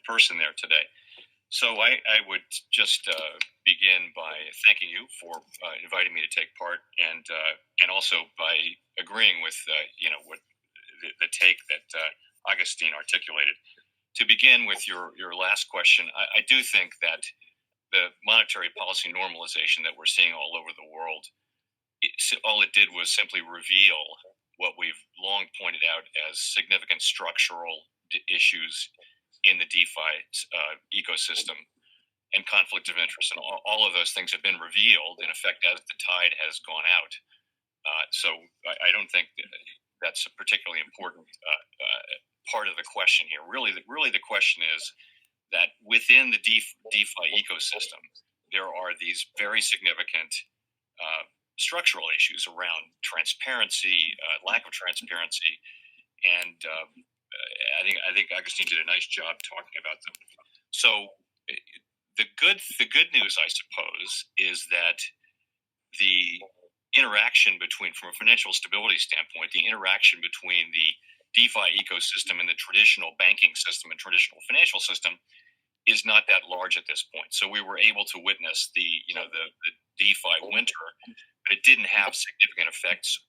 person there today. So I would just begin by thanking you for inviting me to take part, and also by agreeing with what the take that Augustine articulated. To begin with your last question, I do think that the monetary policy normalization that we're seeing all over the world, all it did was simply reveal what we've long pointed out as significant structural issues in the DeFi ecosystem and conflict of interest. And all of those things have been revealed, in effect, as the tide has gone out. So I don't think that's a particularly important part of the question here. Really, the question is that within the DeFi ecosystem, there are these very significant structural issues around transparency, lack of transparency, and I think Augustine did a nice job talking about them. So the good news, I suppose, is that the interaction between, from a financial stability standpoint, the interaction between the DeFi ecosystem and the traditional banking system and traditional financial system is not that large at this point. So we were able to witness the DeFi winter, but it didn't have significant effects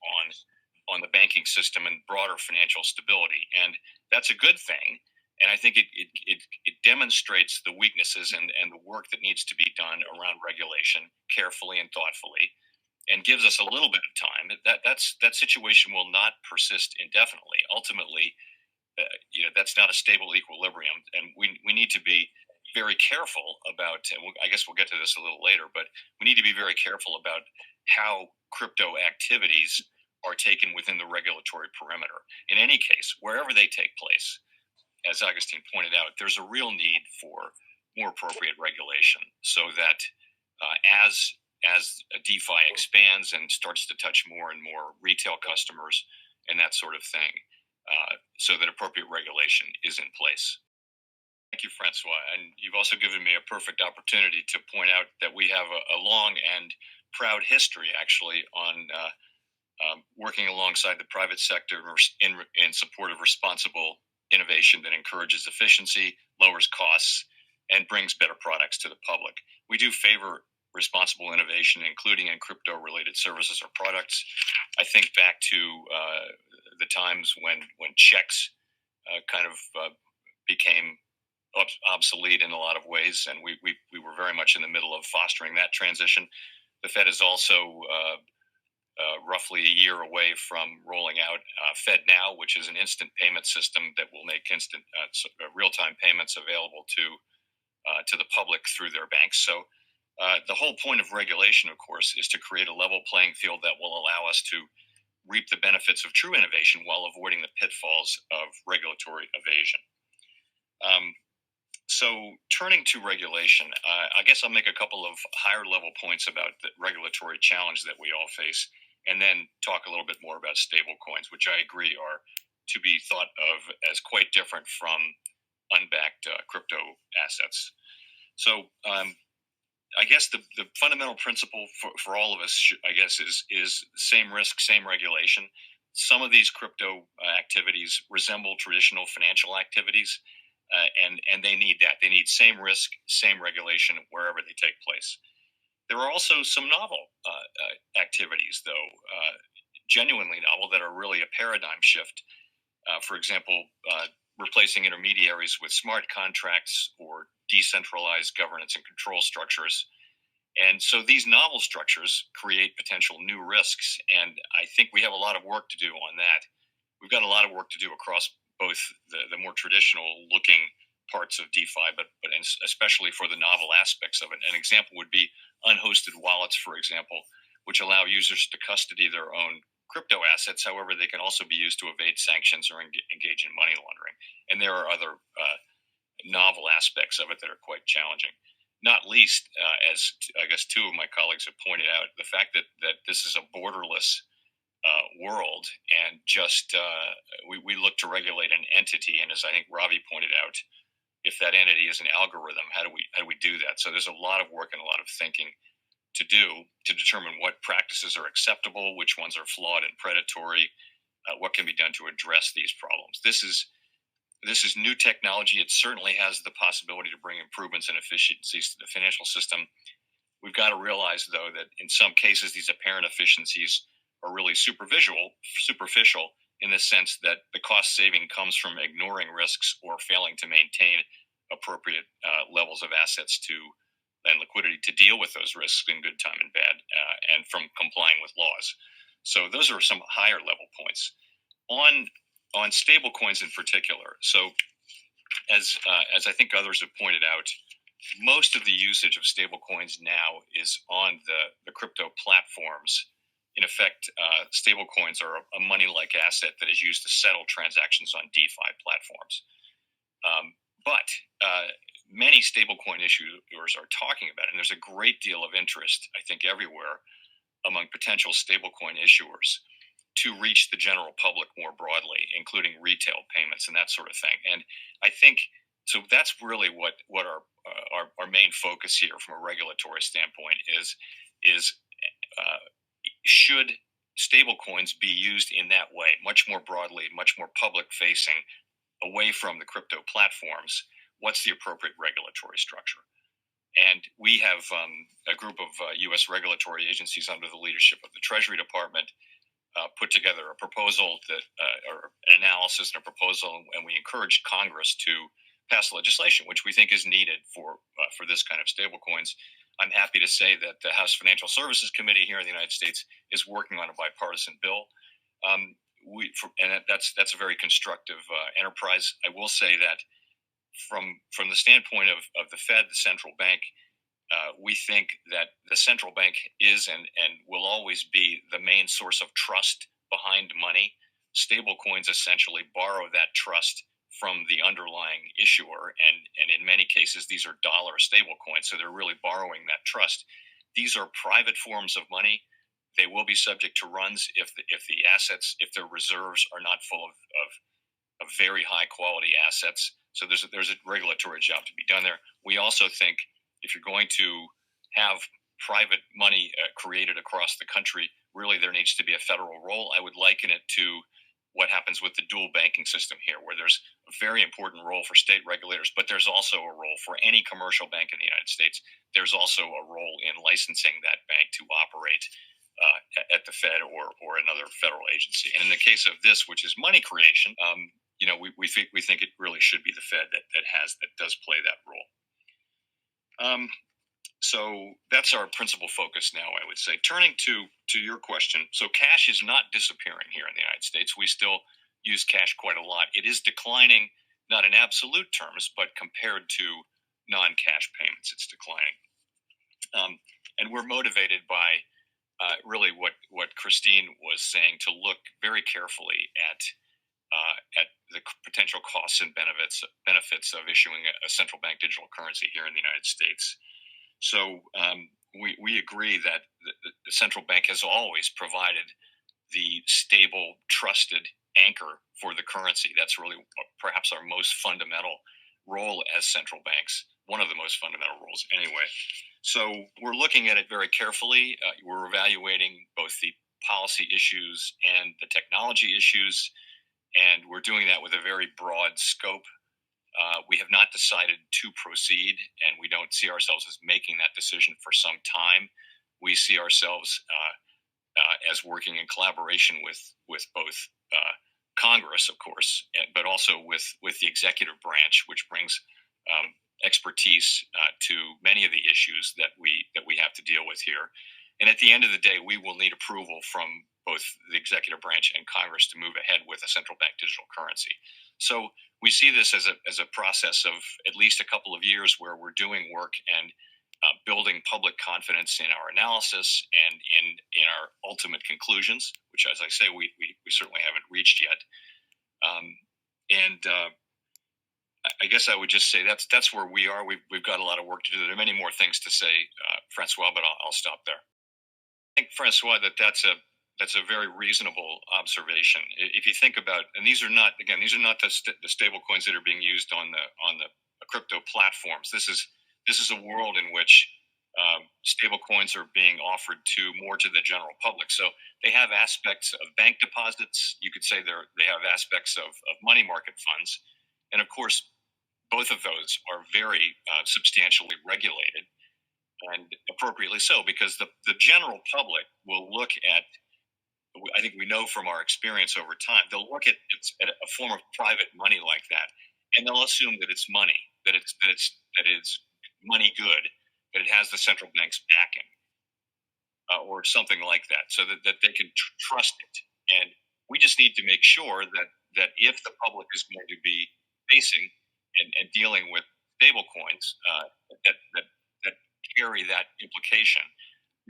on the banking system and broader financial stability, and that's a good thing. And I think it demonstrates the weaknesses and the work that needs to be done around regulation carefully and thoughtfully, and gives us a little bit of time. That situation will not persist indefinitely. Ultimately, that's not a stable equilibrium, and we need to be very careful about. And I guess we'll get to this a little later, but we need to be very careful about how crypto activities are taken within the regulatory perimeter. In any case, wherever they take place, as Augustine pointed out, there's a real need for more appropriate regulation, so that as DeFi expands and starts to touch more and more retail customers and that sort of thing, so that appropriate regulation is in place. Thank you, Francois. And you've also given me a perfect opportunity to point out that we have a long and proud history, actually, on working alongside the private sector in support of responsible innovation that encourages efficiency, lowers costs, and brings better products to the public. We do favor responsible innovation, including in crypto-related services or products. I think back to the times when checks kind of became obsolete in a lot of ways, and we were very much in the middle of fostering that transition. The Fed is also roughly a year away from rolling out FedNow, which is an instant payment system that will make instant real-time payments available to the public through their banks. So the whole point of regulation, of course, is to create a level playing field that will allow us to reap the benefits of true innovation while avoiding the pitfalls of regulatory evasion. So turning to regulation, I guess I'll make a couple of higher level points about the regulatory challenge that we all face, and then talk a little bit more about stablecoins, which I agree are to be thought of as quite different from unbacked crypto assets. So I guess the fundamental principle for all of us, I guess, is same risk, same regulation. Some of these crypto activities resemble traditional financial activities, and they need that. They need same risk, same regulation wherever they take place. There are also some novel activities, though, genuinely novel, that are really a paradigm shift. For example, replacing intermediaries with smart contracts or decentralized governance and control structures. And so these novel structures create potential new risks, and I think we have a lot of work to do on that. We've got a lot of work to do across both the more traditional looking parts of DeFi, but especially for the novel aspects of it. An example would be unhosted wallets, for example, which allow users to custody their own crypto assets. However, they can also be used to evade sanctions or engage in money laundering. And there are other novel aspects of it that are quite challenging. Not least, as I guess two of my colleagues have pointed out, the fact that this is a borderless world, and just we look to regulate an entity. And as I think Ravi pointed out, if that entity is an algorithm, how do we do that? So there's a lot of work and a lot of thinking to do to determine what practices are acceptable, which ones are flawed and predatory, what can be done to address these problems. This is this is new technology. It certainly has the possibility to bring improvements and efficiencies to the financial system. We've got to realize, though, that in some cases, these apparent efficiencies are really superficial in the sense that the cost saving comes from ignoring risks or failing to maintain appropriate levels of assets to and liquidity to deal with those risks in good time and bad, and from complying with laws. So those are some higher level points on stable coins in particular. So as I think others have pointed out, most of the usage of stablecoins now is on the crypto platforms. In effect, stablecoins are a money-like asset that is used to settle transactions on DeFi platforms. But many stablecoin issuers are talking about it, and there's a great deal of interest, I think, everywhere among potential stablecoin issuers to reach the general public more broadly, including retail payments and that sort of thing. And I think so. That's really what our main focus here, from a regulatory standpoint, is should stablecoins be used in that way, much more broadly, much more public facing, away from the crypto platforms? What's the appropriate regulatory structure? And we have a group of U.S. regulatory agencies under the leadership of the Treasury Department put together a proposal or an analysis and a proposal, and we encourage Congress to pass legislation, which we think is needed for this kind of stablecoins. I'm happy to say that the House Financial Services Committee here in the United States is working on a bipartisan bill. That's a very constructive enterprise. I will say that from the standpoint of the Fed, the central bank, we think that the central bank is and will always be the main source of trust behind money. Stable coins essentially borrow that trust from the underlying issuer, and in many cases, these are dollar stable coins, so they're really borrowing that trust. These are private forms of money. They will be subject to runs if their reserves are not full of very high quality assets. So there's a regulatory job to be done there. We also think if you're going to have private money created across the country, really there needs to be a federal role. I would liken it to what happens with the dual banking system here, where there's a very important role for state regulators, but there's also a role for any commercial bank in the United States. There's also a role in licensing that bank to operate at the Fed or another federal agency. And in the case of this, which is money creation, we think it really should be the Fed that does play that role. So that's our principal focus now, I would say. Turning to your question, so cash is not disappearing here in the United States. We still use cash quite a lot. It is declining, not in absolute terms, but compared to non-cash payments, it's declining. And we're motivated by really what Christine was saying, to look very carefully at the potential costs and benefits of issuing a central bank digital currency here in the United States. So we agree that the central bank has always provided the stable, trusted anchor for the currency. That's really perhaps our most fundamental role as central banks, one of the most fundamental roles anyway. So we're looking at it very carefully. We're evaluating both the policy issues and the technology issues, and we're doing that with a very broad scope. We have not decided to proceed, and we don't see ourselves as making that decision for some time. We see ourselves as working in collaboration with both Congress, of course, but also with the executive branch, which brings expertise to many of the issues that we have to deal with here. And at the end of the day, we will need approval from both the executive branch and Congress to move ahead with a central bank digital currency. So we see this as a process of at least a couple of years where we're doing work and building public confidence in our analysis and in our ultimate conclusions, which, as I say, we certainly haven't reached yet. I guess I would just say that's where we are. We've got a lot of work to do. There are many more things to say, Francois, but I'll stop there. I think, Francois, that's a very reasonable observation. If you think about, and these are not the stable coins that are being used on the crypto platforms. This is a world in which stable coins are being offered more to the general public. So they have aspects of bank deposits. You could say they have aspects of money market funds, And of course, both of those are very substantially regulated, and appropriately so, because the general public will look at, I think we know from our experience over time, they'll look at a form of private money like that, and they'll assume that it's money, that it's money good, that it has the central bank's backing, or something like that, so that they can trust it. And we just need to make sure that if the public is going to be facing and dealing with stable coins that carry that implication,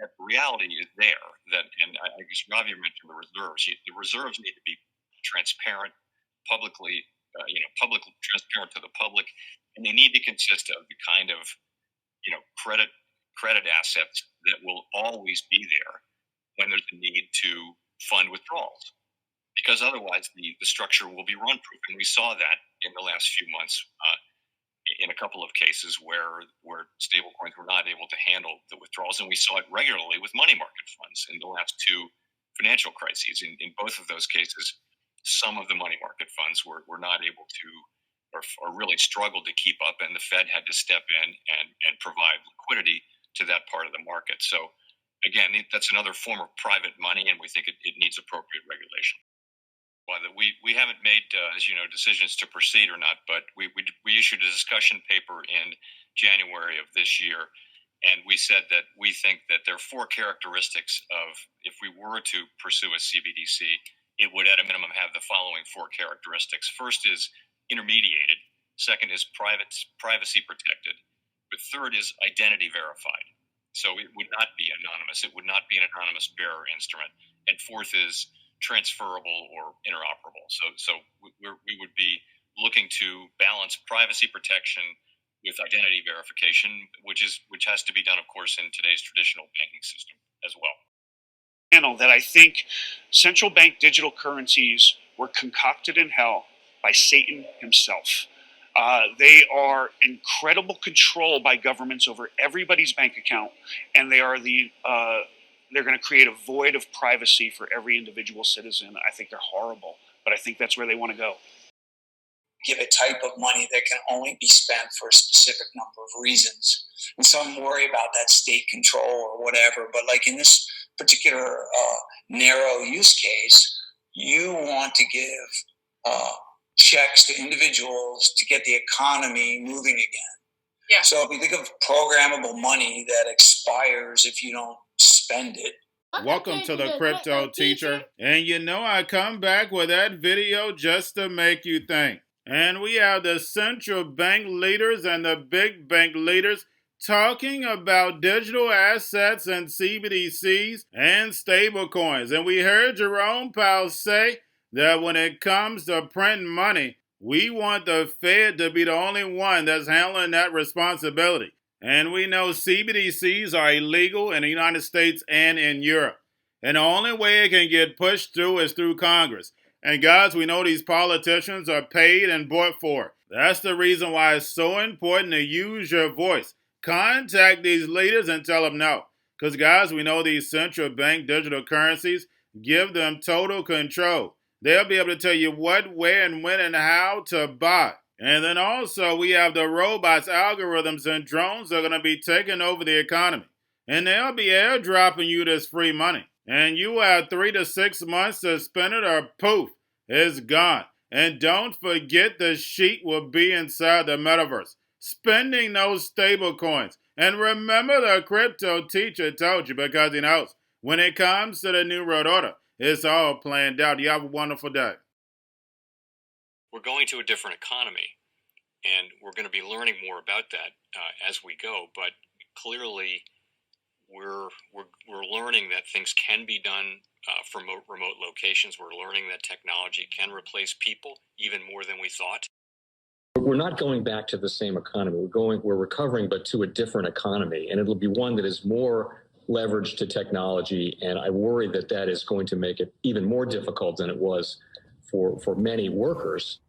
that the reality is there. And I guess Ravi mentioned the reserves. The reserves need to be transparent, publicly, transparent to the public, and they need to consist of the kind of credit assets that will always be there when there's a need to fund withdrawals. Because otherwise, the structure will be run-proof, and we saw that in the last few months. In a couple of cases where stablecoins were not able to handle the withdrawals. And we saw it regularly with money market funds in the last two financial crises. In both of those cases, some of the money market funds were not able to, or really struggled to keep up, and the Fed had to step in and provide liquidity to that part of the market. So again, that's another form of private money, and we think it needs appropriate regulation. We haven't made, as you know, decisions to proceed or not, but we issued a discussion paper in January of this year, and we said that we think that there are four characteristics of, if we were to pursue a CBDC, it would at a minimum have the following four characteristics. First is intermediated. Second is privacy protected. The third is identity verified. So it would not be anonymous. It would not be an anonymous bearer instrument. And fourth is transferable or interoperable. So we would be looking to balance privacy protection with identity verification, which has to be done, of course, in today's traditional banking system as well. That I think central bank digital currencies were concocted in hell by Satan himself. They are incredible control by governments over everybody's bank account, and they are they're going to create a void of privacy for every individual citizen. I think they're horrible, but I think that's where they want to go. Give a type of money that can only be spent for a specific number of reasons. And some worry about that state control or whatever, but like in this particular narrow use case, you want to give checks to individuals to get the economy moving again. Yeah. So if you think of programmable money that expires if you don't spend it. Welcome to the Crypto Teacher. And you know I come back with that video just to make you think. And we have the central bank leaders and the big bank leaders talking about digital assets and CBDCs and stablecoins. And we heard Jerome Powell say that when it comes to printing money, we want the Fed to be the only one that's handling that responsibility. And we know CBDCs are illegal in the United States and in Europe. And the only way it can get pushed through is through Congress. And guys, we know these politicians are paid and bought for. That's the reason why it's so important to use your voice. Contact these leaders and tell them no. Because guys, we know these central bank digital currencies give them total control. They'll be able to tell you what, where, and when, and how to buy. And then also we have the robots, algorithms, and drones that are going to be taking over the economy. And they'll be airdropping you this free money. And you have 3 to 6 months to spend it or poof, it's gone. And don't forget the sheet will be inside the metaverse. Spending those stable coins. And remember the Crypto Teacher told you, because he knows when it comes to the New World Order, it's all planned out. You have a wonderful day. We're going to a different economy, and we're going to be learning more about that as we go. But clearly, we're learning that things can be done from remote locations. We're learning that technology can replace people even more than we thought. We're not going back to the same economy. We're recovering, but to a different economy, and it'll be one that is more leveraged to technology. And I worry that is going to make it even more difficult than it was for many workers.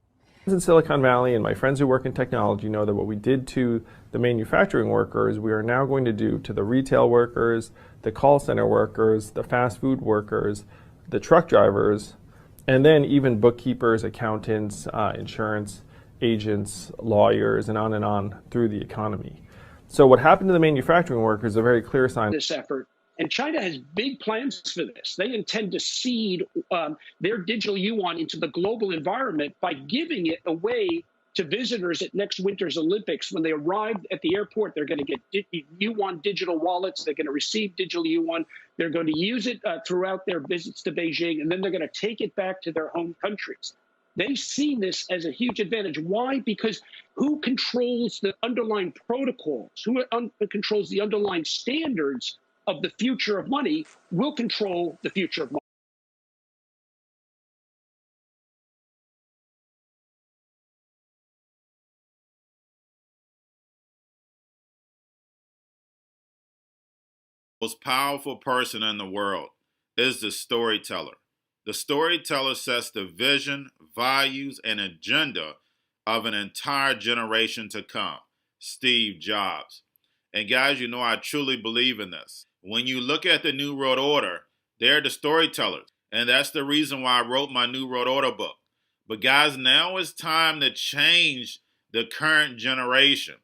In Silicon Valley, and my friends who work in technology know that what we did to the manufacturing workers, we are now going to do to the retail workers, the call center workers, the fast food workers, the truck drivers, and then even bookkeepers, accountants, insurance, agents, lawyers, and on through the economy. So what happened to the manufacturing workers is a very clear sign. This effort. And China has big plans for this. They intend to seed their digital yuan into the global environment by giving it away to visitors at next winter's Olympics. When they arrive at the airport, they're going to get yuan digital wallets. They're going to receive digital yuan. They're going to use it throughout their visits to Beijing, and then they're going to take it back to their home countries. They see this as a huge advantage. Why? Because who controls the underlying protocols, who controls the underlying standards of the future of money will control the future of money. Most powerful person in the world is the storyteller. The storyteller sets the vision, values, and agenda of an entire generation to come. Steve Jobs. And guys, you know I truly believe in this. When you look at the New World Order, they're the storytellers. And that's the reason why I wrote my New World Order book. But guys, now it's time to change the current generation.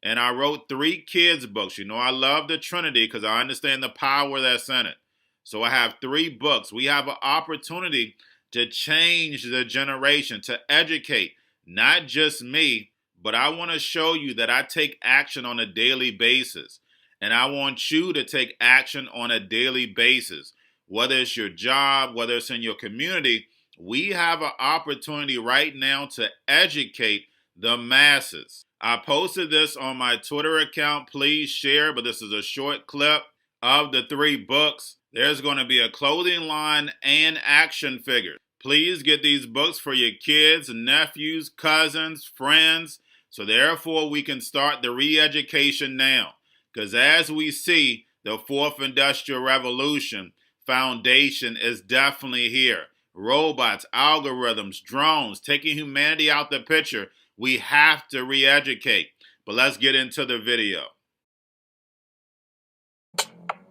And I wrote 3 kids' books. You know, I love the Trinity because I understand the power that's in it. So I have 3 books. We have an opportunity to change the generation, to educate, not just me, but I want to show you that I take action on a daily basis. And I want you to take action on a daily basis. Whether it's your job, whether it's in your community, we have an opportunity right now to educate the masses. I posted this on my Twitter account. Please share, but this is a short clip of the 3 books. There's going to be a clothing line and action figures. Please get these books for your kids, nephews, cousins, friends, so therefore we can start the re-education now. Because as we see, the 4th Industrial Revolution foundation is definitely here. Robots, algorithms, drones, taking humanity out the picture. We have to re-educate. But let's get into the video.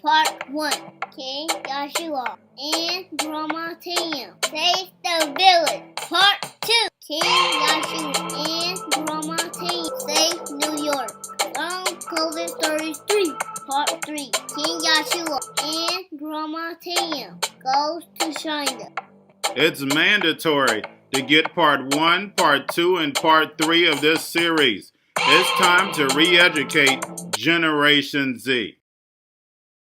Part 1. King Joshua and Grandma Tam save the village. Part 2. King Joshua and Grandma Tam save New York from COVID-33. Part 3. King Joshua and Grandma Tam goes to China. It's mandatory to get part 1, part 2, and part 3 of this series. It's time to re-educate Generation Z.